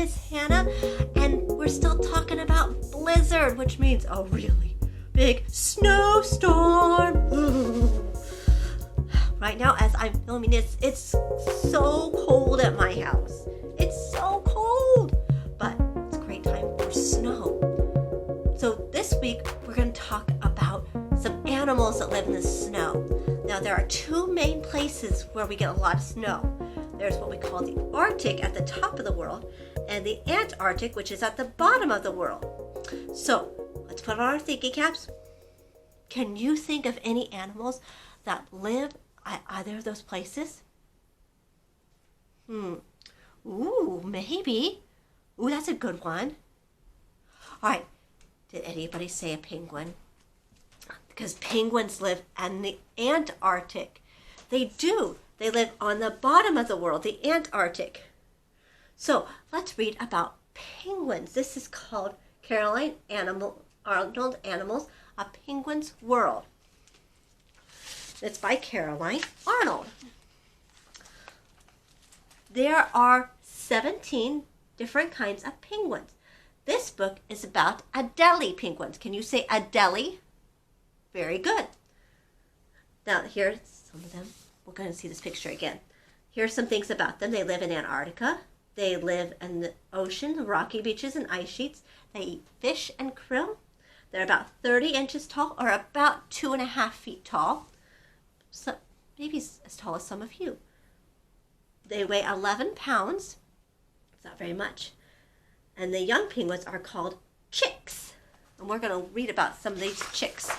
is Hannah, and we're still talking about blizzard, which means a really big snowstorm. Right now, as I'm filming this, it's so cold at my house. It's so cold, but it's a great time for snow. So this week, we're going to talk about some animals that live in the snow. Now, there are two main places where we get a lot of snow. There's what we call the Arctic at the top of the world, and the Antarctic, which is at the bottom of the world. So, let's put on our thinking caps. Can you think of any animals that live at either of those places? Ooh, maybe. Ooh, that's a good one. All right, did anybody say a penguin? Because penguins live in the Antarctic. They do. They live on the bottom of the world, the Antarctic. So let's read about penguins. This is called Arnold Animals, A Penguin's World. It's by Caroline Arnold. There are 17 different kinds of penguins. This book is about Adelie penguins. Can you say Adelie? Very good. Now here's some of them. We're going to see this picture again. Here's some things about them. They live in Antarctica. They live in the ocean, the rocky beaches, and ice sheets. They eat fish and krill. They're about 30 inches tall, or about 2.5 feet tall. So maybe as tall as some of you. They weigh 11 pounds. It's not very much. And the young penguins are called chicks. And we're going to read about some of these chicks.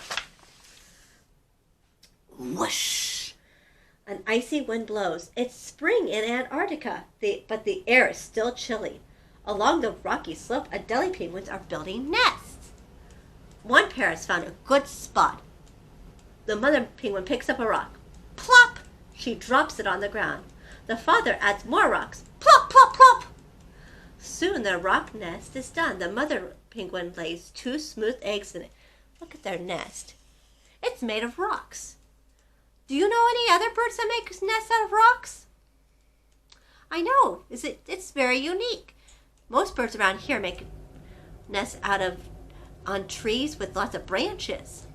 Whoosh! An icy wind blows. It's spring in Antarctica, but the air is still chilly. Along the rocky slope, Adelie penguins are building nests. One pair has found a good spot. The mother penguin picks up a rock. Plop! She drops it on the ground. The father adds more rocks. Plop, plop, plop! Soon the rock nest is done. The mother penguin lays 2 smooth eggs in it. Look at their nest. It's made of rocks. Do you know any other birds that make nests out of rocks? I know. It's very unique. Most birds around here make nests on trees with lots of branches.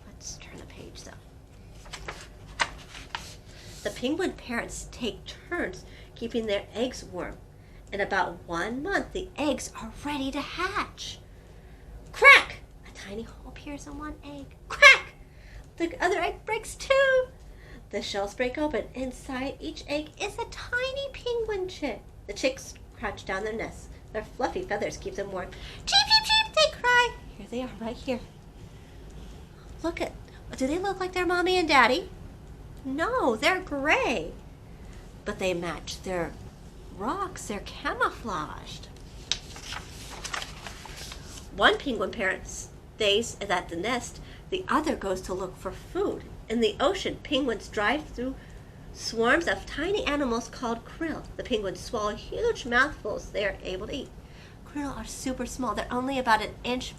Let's turn the page though. The penguin parents take turns keeping their eggs warm. In about 1 month, the eggs are ready to hatch. Crack! A tiny hole appears in one egg. Crack! The other egg breaks too. The shells break open. Inside each egg is a tiny penguin chick. The chicks crouch down their nests. Their fluffy feathers keep them warm. Cheep, cheep, cheep, they cry. Here they are, right here. Do they look like their mommy and daddy? No, they're gray. But they match their rocks. They're camouflaged. One penguin parent stays at the nest. The other goes to look for food. In the ocean, penguins drive through swarms of tiny animals called krill. The penguins swallow huge mouthfuls they are able to eat. Krill are super small. They're only about 1 inch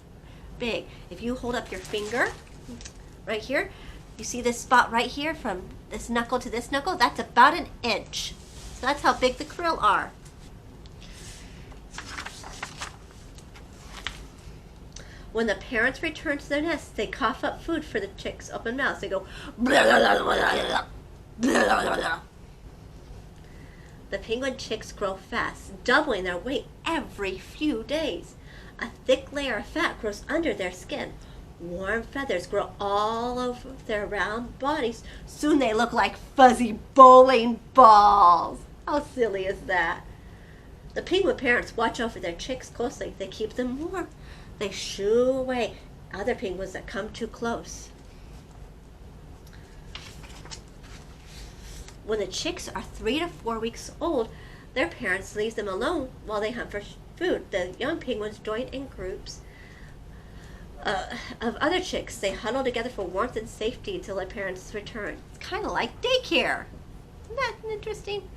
big. If you hold up your finger right here, you see this spot right here from this knuckle to this knuckle? That's about 1 inch. So that's how big the krill are. When the parents return to their nests, they cough up food for the chicks' open mouths. They go, blah, blah, blah, blah, blah, blah, blah. The penguin chicks grow fast, doubling their weight every few days. A thick layer of fat grows under their skin. Warm feathers grow all over their round bodies. Soon they look like fuzzy bowling balls. How silly is that? The penguin parents watch over their chicks closely. They keep them warm. They shoo away other penguins that come too close. When the chicks are 3 to 4 weeks old, their parents leave them alone while they hunt for food. The young penguins join in groups of other chicks. They huddle together for warmth and safety until their parents return. It's kind of like daycare. Isn't that interesting?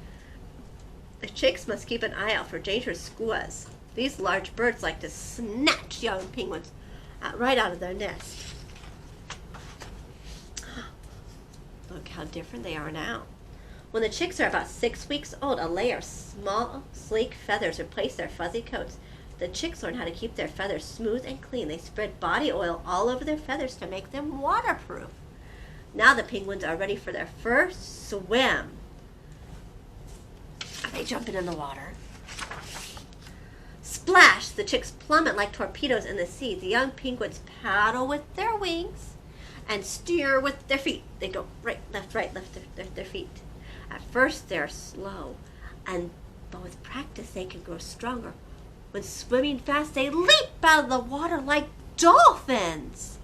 The chicks must keep an eye out for dangerous skuas. These large birds like to snatch young penguins right out of their nest. Look how different they are now. When the chicks are about 6 weeks old, a layer of small, sleek feathers replace their fuzzy coats. The chicks learn how to keep their feathers smooth and clean. They spread body oil all over their feathers to make them waterproof. Now the penguins are ready for their first swim. Are they jumping in the water? Splash! The chicks plummet like torpedoes in the sea. The young penguins paddle with their wings and steer with their feet. They go right, left, their feet. At first they're slow, but with practice they can grow stronger. When swimming fast, they leap out of the water like dolphins.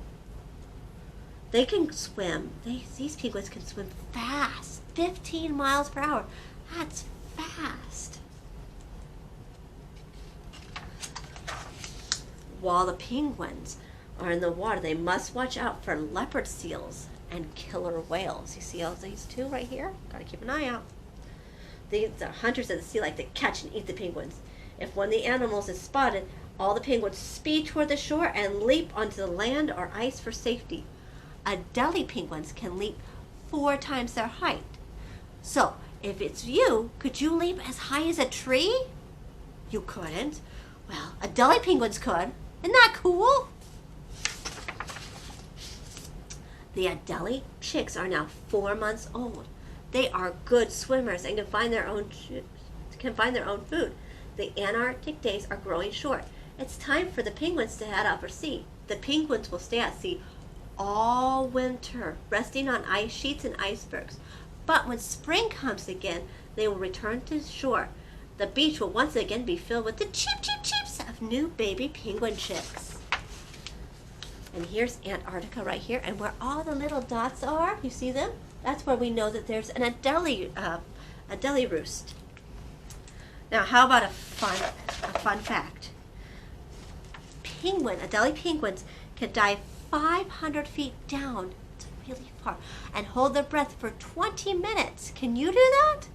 They can swim. These penguins can swim fast, 15 miles per hour. That's fast. While the penguins are in the water, they must watch out for leopard seals and killer whales. You see all these two right here? Gotta keep an eye out. These are hunters of the sea, like to catch and eat the penguins. If one of the animals is spotted, all the penguins speed toward the shore and leap onto the land or ice for safety. Adelie penguins can leap 4 times their height. So, if it's you, could you leap as high as a tree? You couldn't. Well, Adelie penguins could. Isn't that cool? The Adelie chicks are now 4 months old. They are good swimmers and can find their own food. The Antarctic days are growing short. It's time for the penguins to head out for sea. The penguins will stay at sea all winter, resting on ice sheets and icebergs. But when spring comes again, they will return to shore. The beach will once again be filled with the cheep, cheep, cheeps of new baby penguin chicks. And here's Antarctica right here, and where all the little dots are, you see them? That's where we know that there's an Adelie roost. Now, how about a fun fact? Adelie penguins can dive 500 feet down, it's really far, and hold their breath for 20 minutes. Can you do that?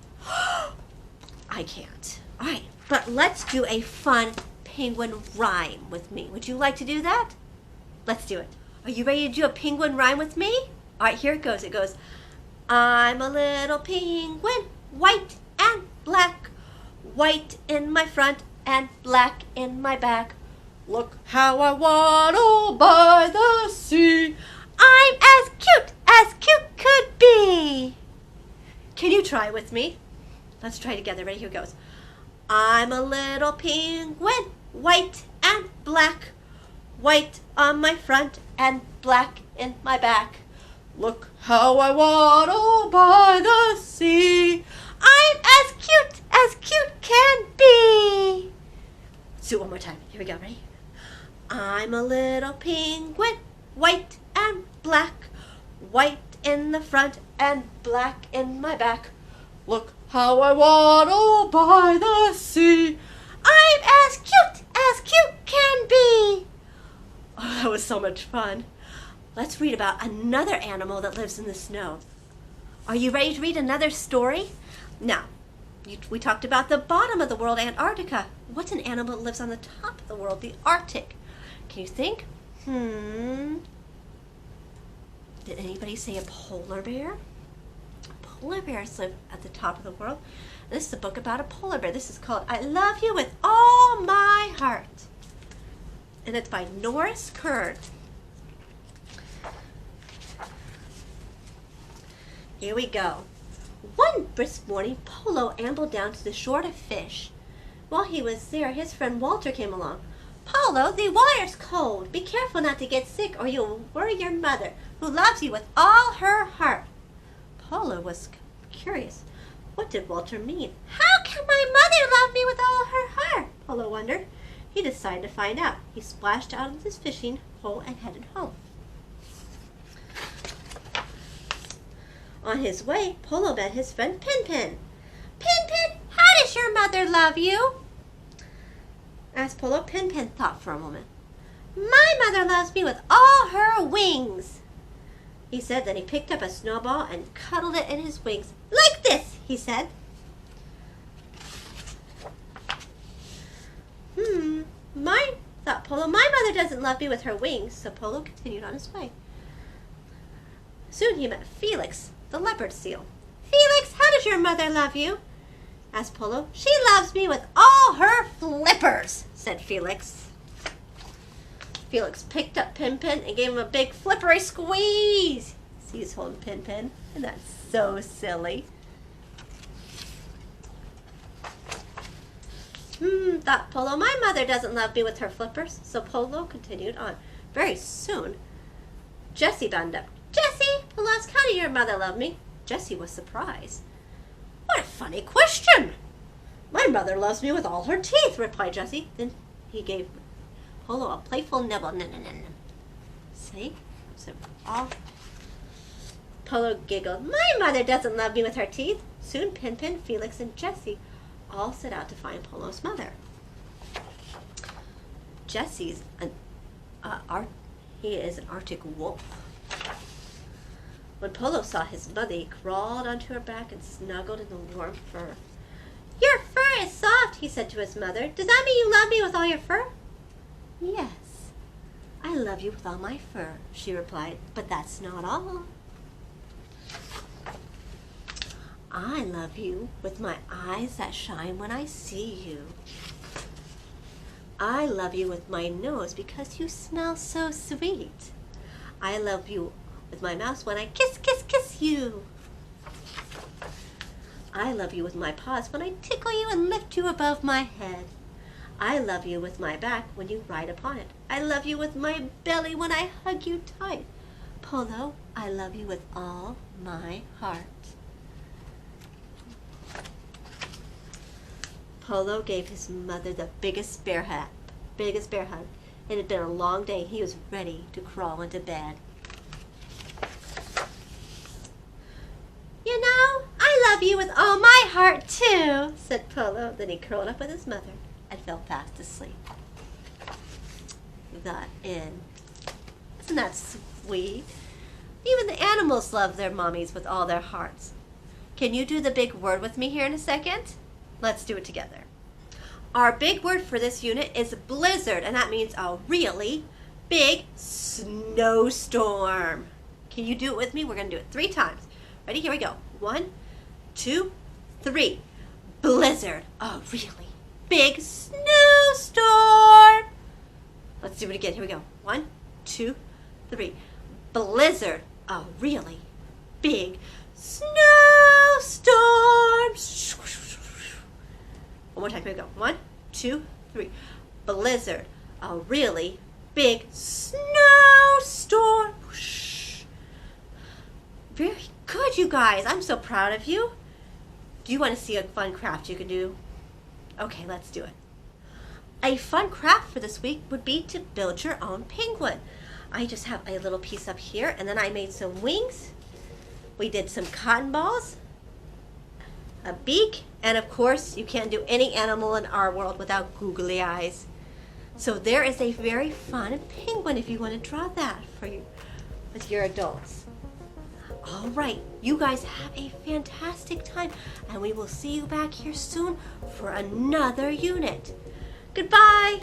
I can't. All right, but let's do a fun penguin rhyme with me. Would you like to do that? Let's do it. Are you ready to do a penguin rhyme with me? All right, here it goes. It goes, I'm a little penguin, white and black, white in my front and black in my back. Look how I waddle by the sea. I'm as cute could be. Can you try with me? Let's try together. Ready? Here it goes. I'm a little penguin, white and black, white on my front and black in my back. Look how I waddle by the sea. I'm as cute can be. Let's do it one more time. Here we go. Ready? I'm a little penguin, white and black, white in the front and black in my back. Look how I waddle by the sea. I'm as cute can be. Oh, that was so much fun. Let's read about another animal that lives in the snow. Are you ready to read another story? Now, we talked about the bottom of the world, Antarctica. What's an animal that lives on the top of the world, the Arctic? Can you think? Did anybody say a polar bear? Polar bears live at the top of the world. This is a book about a polar bear. This is called I Love You With All My Heart. And it's by Noris Kern. Here we go. One brisk morning, Polo ambled down to the shore to fish. While he was there, his friend Walter came along. Polo, the water's cold. Be careful not to get sick or you'll worry your mother, who loves you with all her heart. Polo was curious. What did Walter mean? How can my mother love me with all her heart? Polo wondered. He decided to find out. He splashed out of his fishing hole and headed home. On his way, Polo met his friend Pin-Pin. Pin-Pin, how does your mother love you? Asked Polo. Pin-Pin thought for a moment. My mother loves me with all her wings, he said. Then he picked up a snowball and cuddled it in his wings. Like this, he said. Thought Polo, my mother doesn't love me with her wings. So Polo continued on his way. Soon he met Felix, the leopard seal. Felix, how does your mother love you?" asked Polo. "She loves me with all her flippers," said Felix. Felix picked up Pin-Pin and gave him a big flippery squeeze. See, he's holding Pin-Pin, and that's so silly. Thought Polo, "My mother doesn't love me with her flippers." So Polo continued on. Very soon, Jessie bounded up. "Jessie," Polo asked, "how did your mother love me?" Jessie was surprised. "What a funny question." "My mother loves me with all her teeth," replied Jessie. Then he gave Polo a playful nibble. See? So Polo giggled. "My mother doesn't love me with her teeth." Soon Pin-Pin, Felix, and Jessie all set out to find Polo's mother. Jessie's he is an Arctic wolf. When Polo saw his mother, he crawled onto her back and snuggled in the warm fur. "Your fur is soft," he said to his mother. "Does that mean you love me with all your fur?" "Yes, I love you with all my fur," she replied, "but that's not all. I love you with my eyes that shine when I see you. I love you with my nose because you smell so sweet. I love you with my mouth when I kiss, kiss, kiss you. I love you with my paws when I tickle you and lift you above my head. I love you with my back when you ride upon it. I love you with my belly when I hug you tight. Polo, I love you with all my heart." Polo gave his mother the biggest bear hug. It had been a long day. He was ready to crawl into bed. "You know, I love you with all my heart, too," said Polo. Then he curled up with his mother and fell fast asleep. The end. Isn't that sweet? Even the animals love their mommies with all their hearts. Can you do the big word with me here in a second? Let's do it together. Our big word for this unit is blizzard, and that means a really big snowstorm. Can you do it with me? We're going to do it 3 times. Ready? Here we go. 1, 2, 3. Blizzard. A really big snowstorm. Let's do it again. Here we go. 1, 2, 3. Blizzard. A really big snowstorm. One more time. Here we go. 1, 2, 3. Blizzard. A really big snowstorm. Very good, you guys. I'm so proud of you. Do you want to see a fun craft you can do? Okay, let's do it. A fun craft for this week would be to build your own penguin. I just have a little piece up here, and then I made some wings. We did some cotton balls, a beak, and of course, you can't do any animal in our world without googly eyes. So there is a very fun penguin if you want to draw that for you with your adults. All right, you guys have a fantastic time, and we will see you back here soon for another unit. Goodbye.